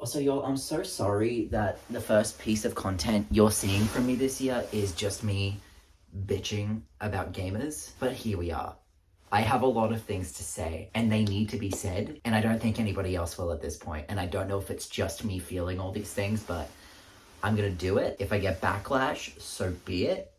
Also, y'all, I'm so sorry that the first piece of content you're seeing from me this year is just me bitching about gamers. But here we are. I have a lot of things to say, and they need to be said, and I don't think anybody else will at this point. And I don't know if it's just me feeling all these things, but I'm gonna do it. If I get backlash, so be it.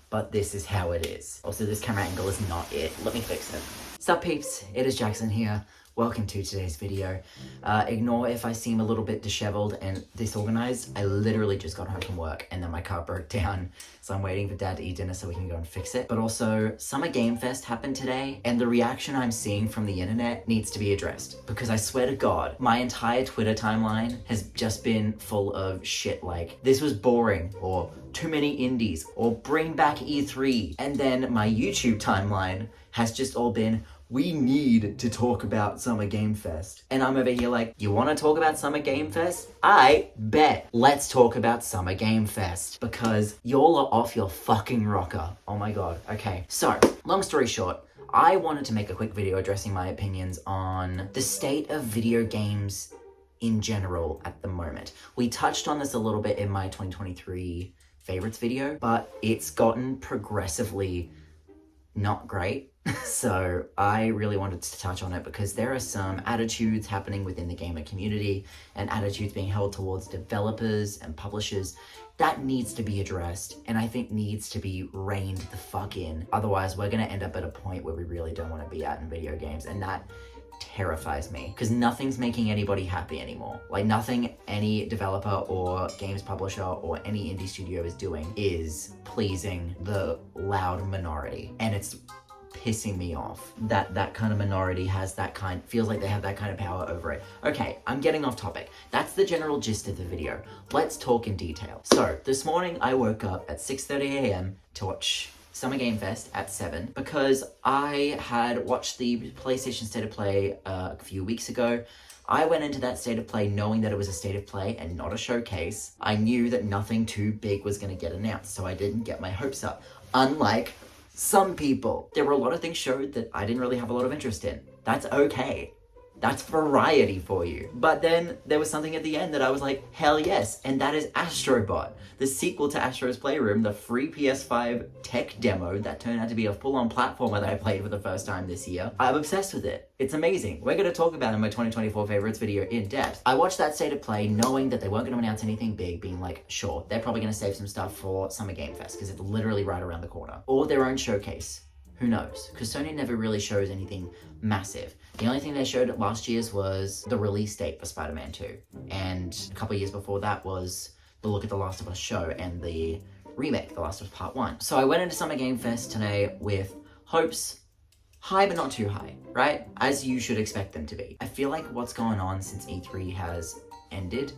But this is how it is. Also, this camera angle is not it. Let me fix it. Sup peeps, it is Jackson here. Welcome to today's video. Ignore if I seem a little bit disheveled and disorganized. I literally just got home from work and then my car broke down. So I'm waiting for Dad to eat dinner so we can go and fix it. But also, Summer Game Fest happened today and the reaction I'm seeing from the internet needs to be addressed. Because I swear to God, my entire Twitter timeline has just been full of shit like, this was boring, or too many indies, or bring back E3. And then my YouTube timeline has just all been, we need to talk about Summer Game Fest. And I'm over here like, you want to talk about Summer Game Fest? I bet. Let's talk about Summer Game Fest. Because y'all are off your fucking rocker. Oh my god. Okay. So, long story short, I wanted to make a quick video addressing my opinions on the state of video games in general at the moment. We touched on this a little bit in my 2023 favorites video, but it's gotten progressively not great. So I really wanted to touch on it because there are some attitudes happening within the gamer community and attitudes being held towards developers and publishers that needs to be addressed, and I think needs to be reined the fuck in. Otherwise, we're gonna end up at a point where we really don't want to be at in video games, and that terrifies me because nothing's making anybody happy anymore. Like, nothing any developer or games publisher or any indie studio is doing is pleasing the loud minority, and it's pissing me off that that kind of minority has that kind, feels like they have that kind of power over it. Okay, I'm getting off topic. That's the general gist of the video. Let's talk in detail. So this morning I woke up at 6:30 a.m. to watch Summer Game Fest at 7 because I had watched the PlayStation State of Play a few weeks ago. I went into that State of Play knowing that it was a State of Play and not a showcase. I knew that nothing too big was going to get announced, so I didn't get my hopes up. Unlike some people. There were a lot of things showed that I didn't really have a lot of interest in. That's okay. That's variety for you. But then there was something at the end that I was like, hell yes, and that is Astrobot, the sequel to Astro's Playroom, the free PS5 tech demo that turned out to be a full-on platformer that I played for the first time this year. I'm obsessed with it. It's amazing. We're going to talk about it in my 2024 favorites video in depth. I watched that State of Play knowing that they weren't going to announce anything big, being like, sure, they're probably going to save some stuff for Summer Game Fest because it's literally right around the corner. Or their own showcase. Who knows? Because Sony never really shows anything massive. The only thing they showed at last year's was the release date for Spider-Man 2. And a couple of years before that was the Look at the Last of Us show and the remake, The Last of Us Part 1. So I went into Summer Game Fest today with hopes high but not too high, right? As you should expect them to be. I feel like what's going on since E3 has ended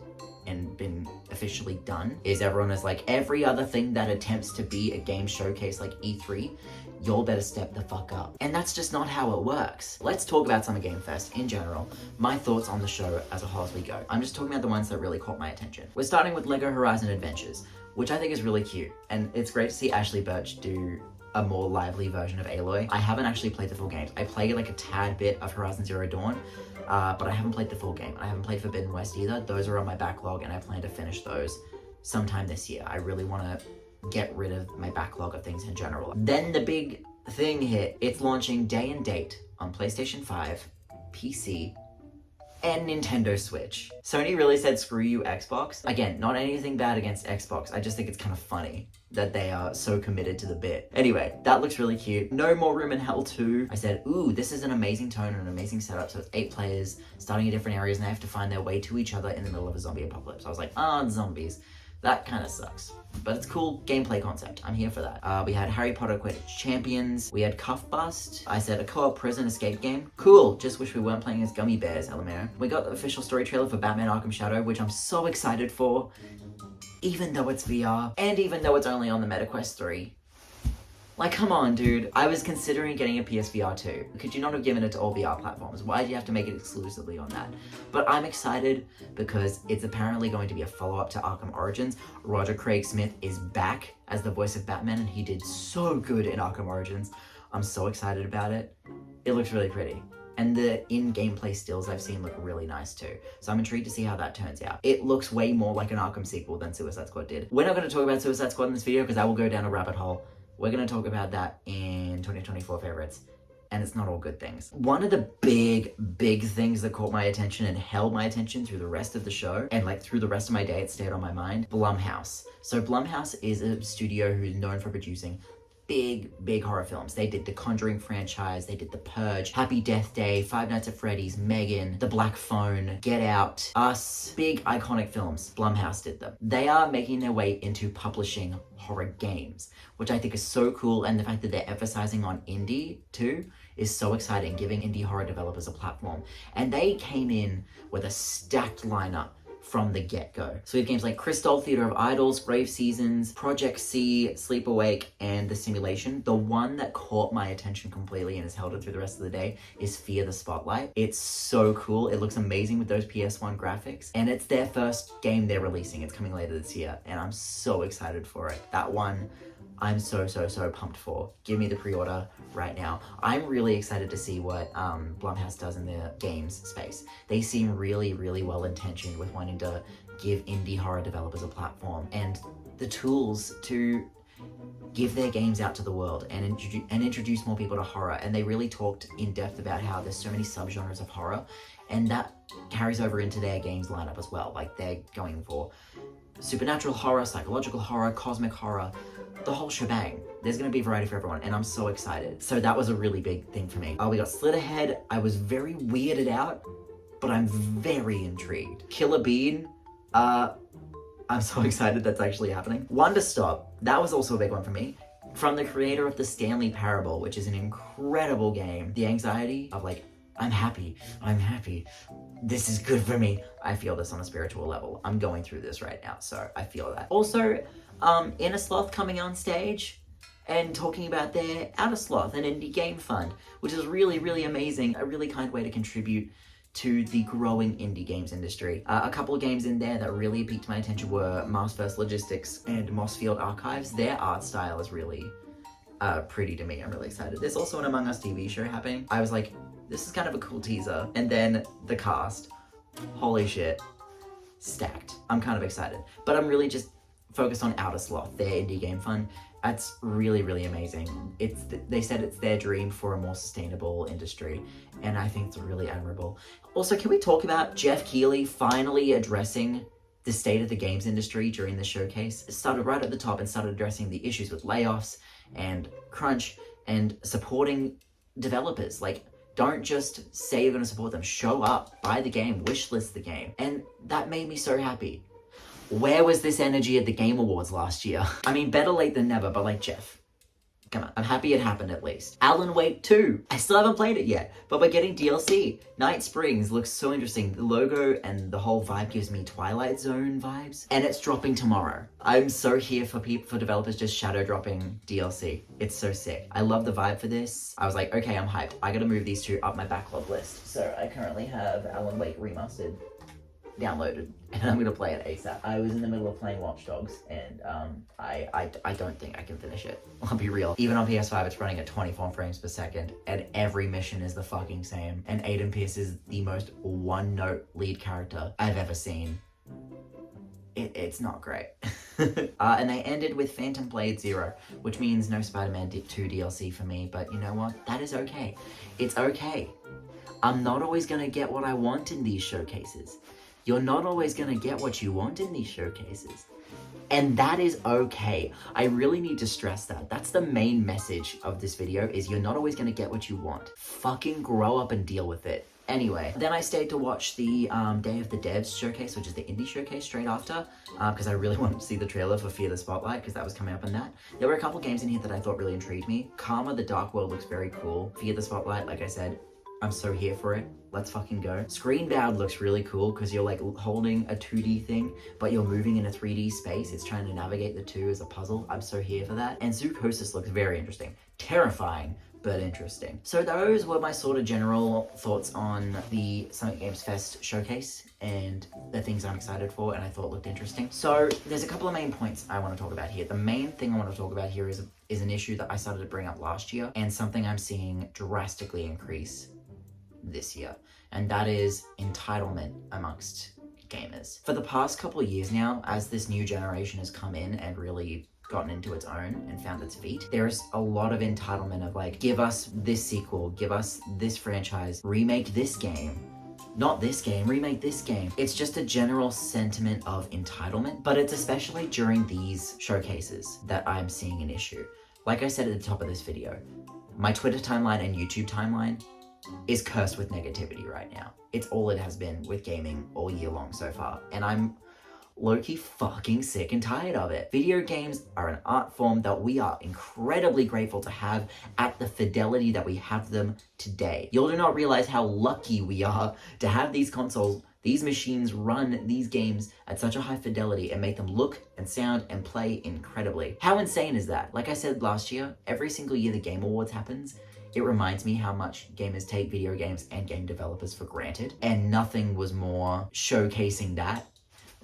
and been officially done is everyone is like, every other thing that attempts to be a game showcase like E3, y'all better step the fuck up. And that's just not how it works. Let's talk about Summer Game Fest in general, my thoughts on the show as a whole as we go. I'm just talking about the ones that really caught my attention. We're starting with LEGO Horizon Adventures, which I think is really cute. And it's great to see Ashley Birch do a more lively version of Aloy. I haven't actually played the full games. I played like a tad bit of Horizon Zero Dawn, but I haven't played the full game. I haven't played Forbidden West either. Those are on my backlog and I plan to finish those sometime this year. I really want to get rid of my backlog of things in general. Then the big thing hit. It's launching day and date on PlayStation 5, PC, and Nintendo Switch. Sony really said screw you Xbox. Again, not anything bad against Xbox. I just think it's kind of funny that they are so committed to the bit. Anyway, that looks really cute. No More Room in Hell 2. I said, ooh, this is an amazing tone and an amazing setup. So it's 8 players starting in different areas and they have to find their way to each other in the middle of a zombie apocalypse. I was like, zombies. That kind of sucks. But it's cool gameplay concept. I'm here for that. We had Harry Potter Quidditch Champions. We had Cuff Bust. I said a co-op prison escape game. Cool. Just wish we weren't playing as gummy bears, LMAO. We got the official story trailer for Batman Arkham Shadow, which I'm so excited for. Even though it's VR. And even though it's only on the MetaQuest 3. Like, come on, dude. I was considering getting a PSVR 2. Could you not have given it to all VR platforms? Why did you have to make it exclusively on that? But I'm excited because it's apparently going to be a follow-up to Arkham Origins. Roger Craig Smith is back as the voice of Batman, and he did so good in Arkham Origins. I'm so excited about it. It looks really pretty. And the in-gameplay stills I've seen look really nice too. So I'm intrigued to see how that turns out. It looks way more like an Arkham sequel than Suicide Squad did. We're not going to talk about Suicide Squad in this video because I will go down a rabbit hole. We're going to talk about that in 2024 favorites. And it's not all good things. One of the big things that caught my attention and held my attention through the rest of the show, and like through the rest of my day, it stayed on my mind, Blumhouse. So Blumhouse is a studio who's known for producing big horror films. They did the Conjuring franchise, they did The Purge, Happy Death Day, Five Nights at Freddy's, Megan, The Black Phone, Get Out, Us, big iconic films. Blumhouse did them. They are making their way into publishing horror games, which I think is so cool, and the fact that they're emphasizing on indie too is so exciting, giving indie horror developers a platform. And they came in with a stacked lineup from the get-go. So we have games like Crystal, Theater of Idols, Brave Seasons, Project C, Sleep Awake, and The Simulation. The one that caught my attention completely and has held it through the rest of the day is Fear the Spotlight. It's so cool. It looks amazing with those PS1 graphics, and it's their first game they're releasing. It's coming later this year, and I'm so excited for it. That one, I'm so pumped for. Give me the pre-order right now. I'm really excited to see what Blumhouse does in the games space. They seem really well intentioned with wanting to give indie horror developers a platform and the tools to give their games out to the world and introduce more people to horror. And they really talked in depth about how there's so many subgenres of horror, and that carries over into their games lineup as well. Like they're going for supernatural horror, psychological horror, cosmic horror, the whole shebang. There's going to be variety for everyone, and I'm so excited. So that was a really big thing for me. We got Slitterhead. I was very weirded out, but I'm very intrigued. Killer Bean, I'm so excited that's actually happening. Wonder Stop, that was also a big one for me. From the creator of the Stanley Parable, which is an incredible game. The anxiety of like, I'm happy, this is good for me. I feel this on a spiritual level. I'm going through this right now, so I feel that. Also, Inner Sloth coming on stage and talking about their Outer Sloth, an indie game fund, which is really amazing. A really kind way to contribute to the growing indie games industry. A couple of games in there that really piqued my attention were Marsverse Logistics and Mossfield Archives. Their art style is really pretty to me. I'm really excited. There's also an Among Us TV show happening. I was like, this is kind of a cool teaser. And then the cast, holy shit, stacked. I'm kind of excited, but I'm really just focused on Outer Sloth, their indie game fund. That's really amazing. They said it's their dream for a more sustainable industry, and I think it's really admirable. Also, can we talk about Jeff Keighley finally addressing the state of the games industry during the showcase? It started right at the top and started addressing the issues with layoffs and crunch and supporting developers. Like, don't just say you're going to support them. Show up, buy the game, wishlist the game. And that made me so happy. Where was this energy at the Game Awards last year? I mean, better late than never, but like, Jeff, come on. I'm happy it happened at least. Alan Wake 2. I still haven't played it yet, but we're getting DLC. Night Springs looks so interesting. The logo and the whole vibe gives me Twilight Zone vibes, and it's dropping tomorrow. I'm so here for developers just shadow dropping DLC. It's so sick. I love the vibe for this. I was like, okay, I'm hyped. I gotta move these two up my backlog list. So I currently have Alan Wake Remastered downloaded, and I'm gonna play it ASAP. I was in the middle of playing Watch Dogs, and I don't think I can finish it. I'll be real. Even on PS5, it's running at 24 frames per second, and every mission is the fucking same. And Aiden Pierce is the most one-note lead character I've ever seen. It's not great. And they ended with Phantom Blade 0, which means no Spider-Man 2 DLC for me, but you know what? That is okay. It's okay. I'm not always gonna get what I want in these showcases. You're not always going to get what you want in these showcases. And that is okay. I really need to stress that. That's the main message of this video, is you're not always going to get what you want. Fucking grow up and deal with it. Anyway, then I stayed to watch the Day of the Devs showcase, which is the indie showcase straight after, because I really wanted to see the trailer for Fear the Spotlight, because that was coming up in that. There were a couple games in here that I thought really intrigued me. Karma the Dark World looks very cool. Fear the Spotlight, like I said, I'm so here for it. Let's fucking go. Screenbound looks really cool because you're like holding a 2D thing, but you're moving in a 3D space. It's trying to navigate the two as a puzzle. I'm so here for that. And Zoocosis looks very interesting. Terrifying, but interesting. So those were my sort of general thoughts on the Summit Games Fest showcase and the things I'm excited for and I thought looked interesting. So there's a couple of main points I want to talk about here. The main thing I want to talk about here is an issue that I started to bring up last year and something I'm seeing drastically increase this year, and that is entitlement amongst gamers. For the past couple of years now, as this new generation has come in and really gotten into its own and found its feet, there's a lot of entitlement of like, give us this sequel, give us this franchise, remake this game. Not this game, remake this game. It's just a general sentiment of entitlement, but it's especially during these showcases that I'm seeing an issue. Like I said at the top of this video, my Twitter timeline and YouTube timeline is cursed with negativity right now. It's all it has been with gaming all year long so far, and I'm low-key fucking sick and tired of it. Video games are an art form that we are incredibly grateful to have at the fidelity that we have them today. You'll do not realize how lucky we are to have these consoles, these machines run these games at such a high fidelity and make them look and sound and play incredibly. How insane is that? Like I said last year, every single year the Game Awards happens, it reminds me how much gamers take video games and game developers for granted, and nothing was more showcasing that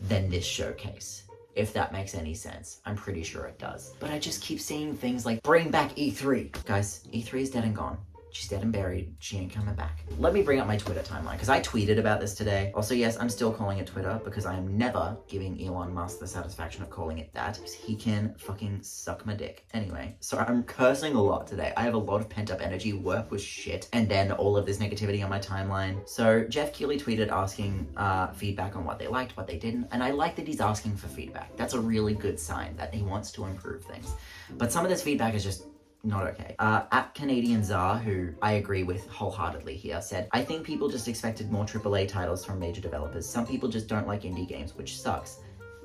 than this showcase. If that makes any sense. I'm pretty sure it does. But I just keep seeing things like, bring back E3. Guys, E3 is dead and gone. She's dead and buried. She ain't coming back. Let me bring up my Twitter timeline, because I tweeted about this today. Also, yes, I'm still calling it Twitter, because I am never giving Elon Musk the satisfaction of calling it that, because he can fucking suck my dick. Anyway, so I'm cursing a lot today. I have a lot of pent-up energy. Work was shit. And then all of this negativity on my timeline. So Jeff Keighley tweeted asking feedback on what they liked, what they didn't. And I like that he's asking for feedback. That's a really good sign that he wants to improve things. But some of this feedback is just not okay. At Canadian Czar, who I agree with wholeheartedly here, said, I think people just expected more AAA titles from major developers. Some people just don't like indie games, which sucks.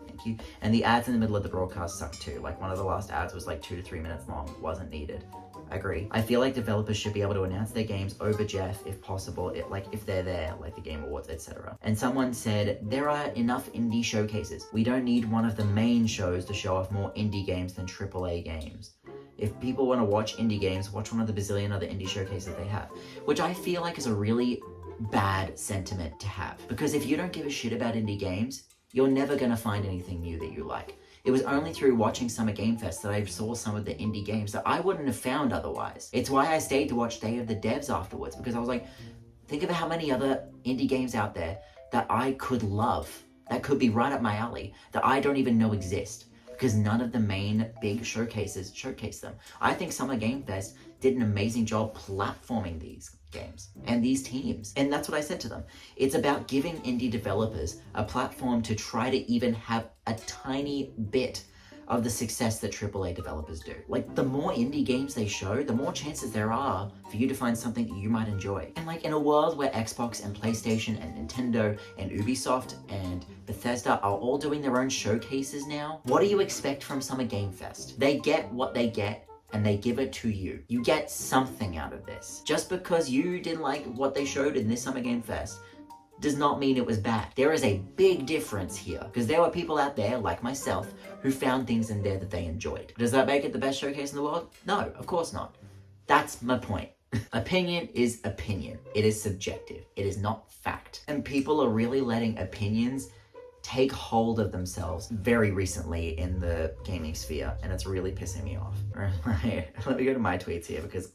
Thank you. And the ads in the middle of the broadcast suck too. Like, one of the last ads was like 2 to 3 minutes long. Wasn't needed. I agree. I feel like developers should be able to announce their games over Jeff if possible, if they're there, like the Game Awards, etc. And someone said, there are enough indie showcases. We don't need one of the main shows to show off more indie games than AAA games. If people want to watch indie games, watch one of the bazillion other indie showcases they have. Which I feel like is a really bad sentiment to have. Because if you don't give a shit about indie games, you're never going to find anything new that you like. It was only through watching Summer Game Fest that I saw some of the indie games that I wouldn't have found otherwise. It's why I stayed to watch Day of the Devs afterwards, because I was like, think of how many other indie games out there that I could love, that could be right up my alley, that I don't even know exist. Because none of the main big showcases showcase them. I think Summer Game Fest did an amazing job platforming these games and these teams. And that's what I said to them. It's about giving indie developers a platform to try to even have a tiny bit of the success that AAA developers do. Like, the more indie games they show, the more chances there are for you to find something that you might enjoy. And like, in a world where Xbox and PlayStation and Nintendo and Ubisoft and Bethesda are all doing their own showcases now, what do you expect from Summer Game Fest? They get what they get, and they give it to you. You get something out of this. Just because you didn't like what they showed in this Summer Game Fest does not mean it was bad. There is a big difference here, because there were people out there, like myself, who found things in there that they enjoyed. Does that make it the best showcase in the world? No, of course not. That's my point. Opinion is opinion. It is subjective. It is not fact. And people are really letting opinions take hold of themselves very recently in the gaming sphere, and it's really pissing me off. Let me go to my tweets here, because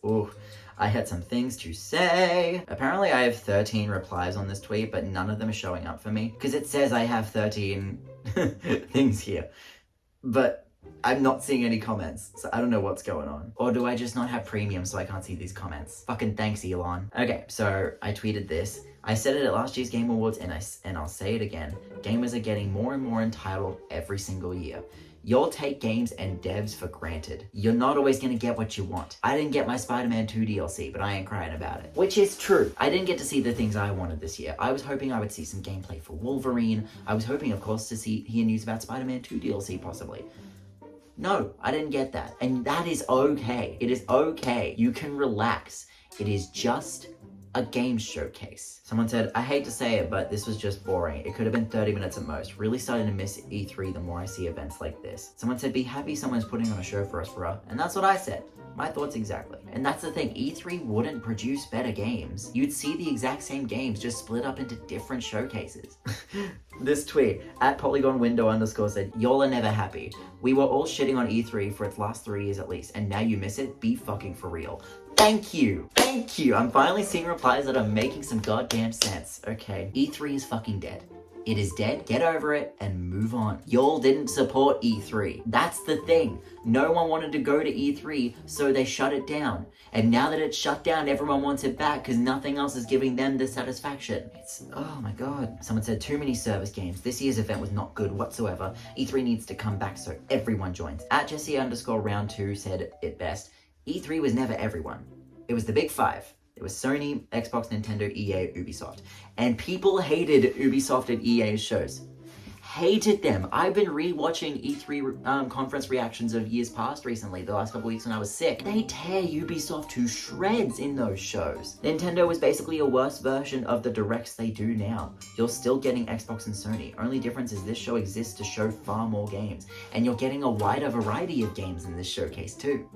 I had some things to say. Apparently I have 13 replies on this tweet, but none of them are showing up for me, because it says I have 13 things here, but I'm not seeing any comments, so I don't know what's going on. Or do I just not have premium so I can't see these comments? Fucking thanks, Elon. Okay, so I tweeted this. I said it at last year's Game Awards, and I'll say it again. Gamers are getting more and more entitled every single year. You'll take games and devs for granted. You're not always gonna get what you want. I didn't get my Spider-Man 2 DLC, but I ain't crying about it. Which is true. I didn't get to see the things I wanted this year. I was hoping I would see some gameplay for Wolverine. I was hoping, of course, to hear news about Spider-Man 2 DLC, possibly. No, I didn't get that. And that is okay. It is okay. You can relax. It is just a game showcase. Someone said, I hate to say it, but this was just boring. It could have been 30 minutes at most. Really starting to miss E3 the more I see events like this. Someone said, be happy someone's putting on a show for us, bruh. And that's what I said. My thoughts exactly. And that's the thing, E3 wouldn't produce better games. You'd see the exact same games just split up into different showcases. This tweet, at @PolygonWindow_ said, y'all are never happy. We were all shitting on E3 for its last 3 years at least, and now you miss it? Be fucking for real. Thank you. Thank you. I'm finally seeing replies that are making some goddamn sense. Okay. E3 is fucking dead. It is dead. Get over it and move on. Y'all didn't support E3. That's the thing. No one wanted to go to E3, so they shut it down. And now that it's shut down, everyone wants it back because nothing else is giving them the satisfaction. It's, oh my god. Someone said too many service games. This year's event was not good whatsoever. E3 needs to come back so everyone joins. At Jesse_round2 said it best. E3 was never everyone. It was the big five. It was Sony, Xbox, Nintendo, EA, Ubisoft. And people hated Ubisoft and EA's shows. Hated them. I've been re-watching E3 conference reactions of years past recently, the last couple weeks when I was sick. They tear Ubisoft to shreds in those shows. Nintendo was basically a worse version of the directs they do now. You're still getting Xbox and Sony. Only difference is this show exists to show far more games. And you're getting a wider variety of games in this showcase too.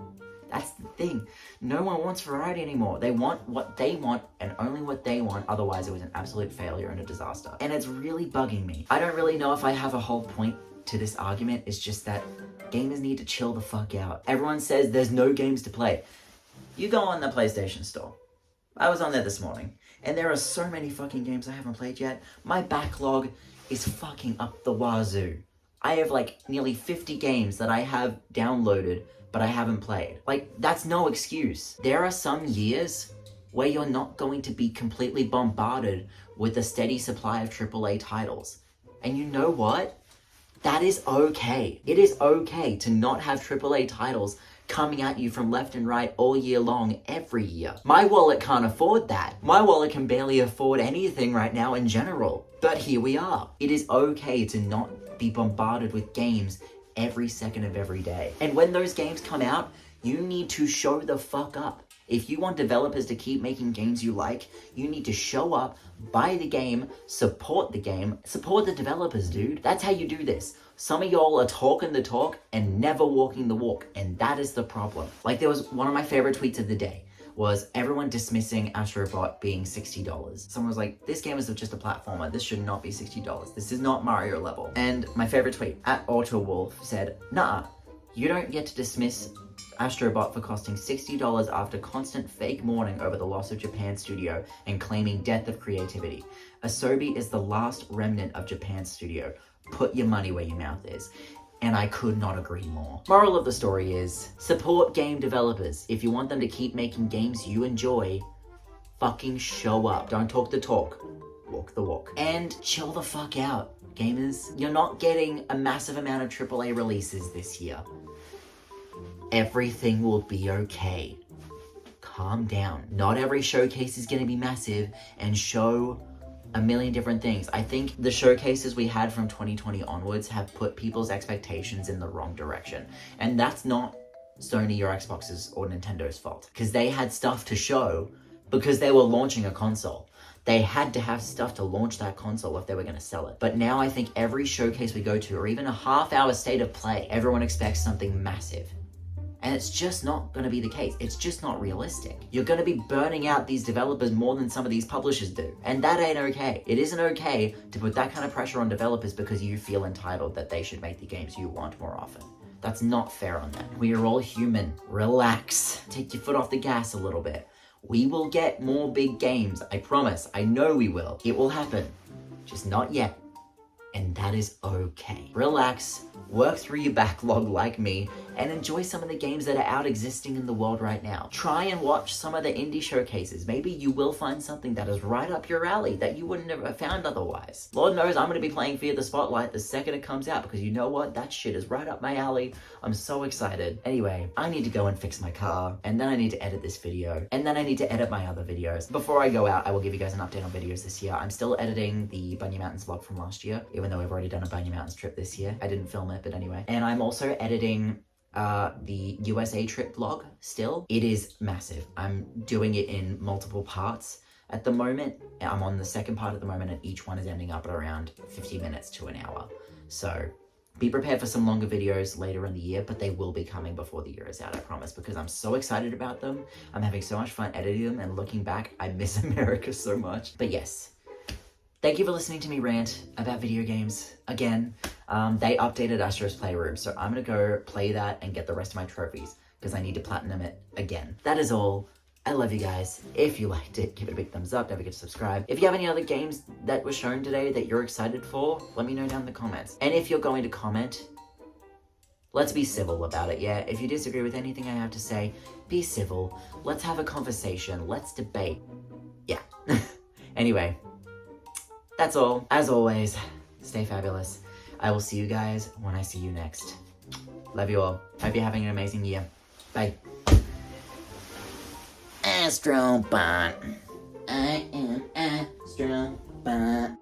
That's the thing. No one wants variety anymore. They want what they want and only what they want. Otherwise, it was an absolute failure and a disaster. And it's really bugging me. I don't really know if I have a whole point to this argument. It's just that gamers need to chill the fuck out. Everyone says there's no games to play. You go on the PlayStation Store. I was on there this morning. And there are so many fucking games I haven't played yet. My backlog is fucking up the wazoo. I have like nearly 50 games that I have downloaded but I haven't played. Like, that's no excuse. There are some years where you're not going to be completely bombarded with a steady supply of AAA titles. And you know what? That is okay. It is okay to not have AAA titles coming at you from left and right all year long, every year. My wallet can't afford that. My wallet can barely afford anything right now in general. But here we are. It is okay to not be bombarded with games every second of every day. And when those games come out, you need to show the fuck up. If you want developers to keep making games you like, you need to show up, buy the game, support the developers, dude. That's how you do this. Some of y'all are talking the talk and never walking the walk, and that is the problem. Like, there was one of my favorite tweets of the day was everyone dismissing Astrobot being $60. Someone was like, this game is just a platformer. This should not be $60. This is not Mario level. And my favorite tweet, at AutoWolf, said, nah, you don't get to dismiss Astrobot for costing $60 after constant fake mourning over the loss of Japan's studio and claiming death of creativity. Asobi is the last remnant of Japan's studio. Put your money where your mouth is. And I could not agree more. Moral of the story is, support game developers. If you want them to keep making games you enjoy, fucking show up. Don't talk the talk, walk the walk. And chill the fuck out, gamers. You're not getting a massive amount of AAA releases this year. Everything will be okay. Calm down. Not every showcase is gonna be massive and show a million different things. I think the showcases we had from 2020 onwards have put people's expectations in the wrong direction. And that's not Sony or Xbox's or Nintendo's fault. Because they had stuff to show because they were launching a console. They had to have stuff to launch that console if they were going to sell it. But now I think every showcase we go to, or even a half-hour state of play, everyone expects something massive. And it's just not going to be the case. It's just not realistic. You're going to be burning out these developers more than some of these publishers do. And that ain't okay. It isn't okay to put that kind of pressure on developers because you feel entitled that they should make the games you want more often. That's not fair on them. We are all human. Relax. Take your foot off the gas a little bit. We will get more big games. I promise. I know we will. It will happen. Just not yet. And that is okay. Relax, work through your backlog like me, and enjoy some of the games that are out existing in the world right now. Try and watch some of the indie showcases. Maybe you will find something that is right up your alley that you wouldn't have found otherwise. Lord knows I'm going to be playing Fear the Spotlight the second it comes out, because you know what? That shit is right up my alley. I'm so excited. Anyway, I need to go and fix my car, and then I need to edit this video, and then I need to edit my other videos. Before I go out, I will give you guys an update on videos this year. I'm still editing the Bunny Mountains vlog from last year, even though we've already done a Bunny Mountains trip this year. I didn't film it, but anyway. And I'm also editing the USA trip vlog still. It is massive. I'm doing it in multiple parts at the moment. I'm on the second part at the moment, and each one is ending up at around 50 minutes to an hour. So be prepared for some longer videos later in the year, but they will be coming before the year is out, I promise, because I'm so excited about them. I'm having so much fun editing them, and looking back, I miss America so much. But yes, thank you for listening to me rant about video games again. They updated Astro's Playroom, so I'm gonna go play that and get the rest of my trophies because I need to platinum it again. That is all. I love you guys. If you liked it, give it a big thumbs up. Don't forget to subscribe. If you have any other games that were shown today that you're excited for, let me know down in the comments. And if you're going to comment, let's be civil about it, yeah? If you disagree with anything I have to say, be civil. Let's have a conversation. Let's debate. Yeah. Anyway, that's all. As always, stay fabulous. I will see you guys when I see you next. Love you all. Hope you're having an amazing year. Bye. Astrobot. I am Astrobot.